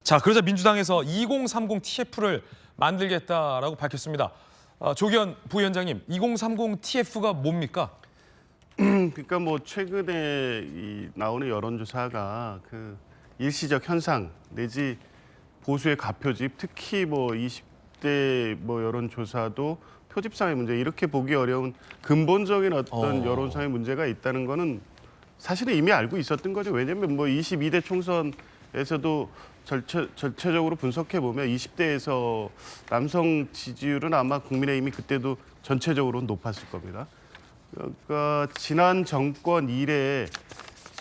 자, 그러자 민주당에서 2030 TF를 만들겠다라고 밝혔습니다. 조기현 부위원장님, 2030 TF가 뭡니까? 그러니까 뭐 최근에 나오는 여론조사가 그 일시적 현상 내지 보수의 가표집, 특히 뭐 20대 뭐 여론조사도 표집상의 문제, 이렇게 보기 어려운 근본적인 어떤 여론상의 문제가 있다는 거는 사실은 이미 알고 있었던 거죠. 왜냐하면 뭐 22대 총선에서도 전체적으로 분석해 보면 20대에서 남성 지지율은 아마 국민의힘이 그때도 전체적으로 높았을 겁니다. 그러니까 지난 정권 이래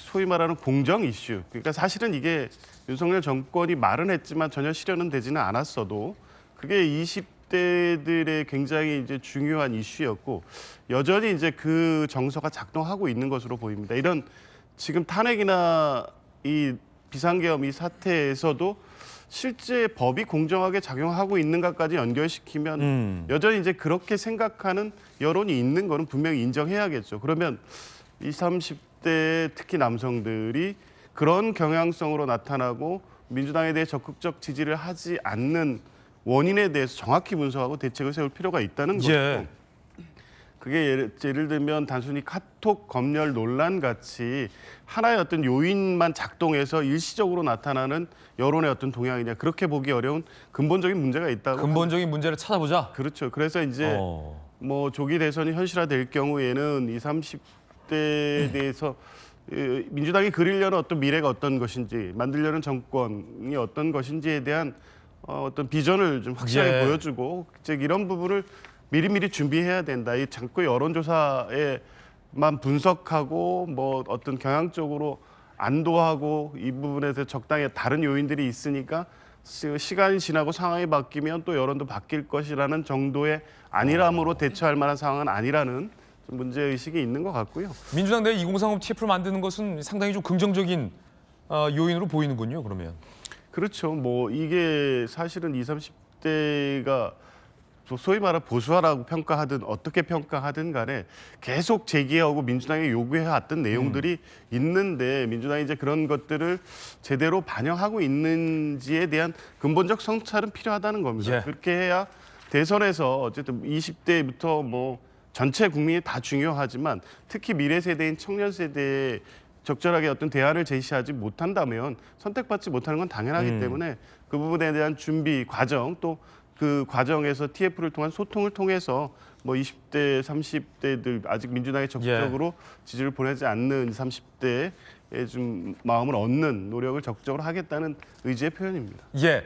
소위 말하는 공정 이슈, 그러니까 사실은 이게 윤석열 정권이 말은 했지만 전혀 실현은 되지는 않았어도 그게 20대들의 굉장히 이제 중요한 이슈였고 여전히 이제 그 정서가 작동하고 있는 것으로 보입니다. 이런 지금 탄핵이나 이 비상계엄 이 사태에서도 실제 법이 공정하게 작용하고 있는가까지 연결시키면 여전히 이제 그렇게 생각하는 여론이 있는 거는 분명히 인정해야겠죠. 그러면 20, 30대 특히 남성들이 그런 경향성으로 나타나고 민주당에 대해 적극적 지지를 하지 않는 원인에 대해서 정확히 분석하고 대책을 세울 필요가 있다는 거죠. 예. 그게 예를 들면 단순히 카톡 검열 논란 같이 하나의 어떤 요인만 작동해서 일시적으로 나타나는 여론의 어떤 동향이냐, 그렇게 보기 어려운 근본적인 문제가 있다고. 근본적인 문제를 찾아보자. 그렇죠. 그래서 이제 뭐 조기 대선이 현실화될 경우에는 20, 30대에 대해서 민주당이 그리려는 어떤 미래가 어떤 것인지, 만들려는 정권이 어떤 것인지에 대한 어떤 비전을 좀 확실하게 보여주고, 즉 이런 부분을 미리미리 준비해야 된다. 이 자꾸 여론조사에만 분석하고 뭐 어떤 경향적으로 안도하고 이 부분에 대해서 적당히 다른 요인들이 있으니까 시간이 지나고 상황이 바뀌면 또 여론도 바뀔 것이라는 정도의 안일함으로 대처할 만한 상황은 아니라는 문제의식이 있는 것 같고요. 민주당 내 2030 TF를 만드는 것은 상당히 좀 긍정적인 요인으로 보이는군요, 그러면. 그렇죠. 뭐 이게 사실은 20, 30대가 소위 말하는 보수화라고 평가하든 어떻게 평가하든 간에 계속 제기하고 민주당이 요구해왔던 내용들이 있는데 민주당이 이제 그런 것들을 제대로 반영하고 있는지에 대한 근본적 성찰은 필요하다는 겁니다. 그렇게 해야 대선에서 어쨌든 20대부터 뭐 전체 국민이 다 중요하지만 특히 미래 세대인 청년 세대에 적절하게 어떤 대안을 제시하지 못한다면 선택받지 못하는 건 당연하기 때문에 그 부분에 대한 준비 과정, 또 그 과정에서 TF를 통한 소통을 통해서 뭐 20대, 30대들 아직 민주당에 적극적으로 지지를 보내지 않는 30대에 좀 마음을 얻는 노력을 적극적으로 하겠다는 의지의 표현입니다. 예.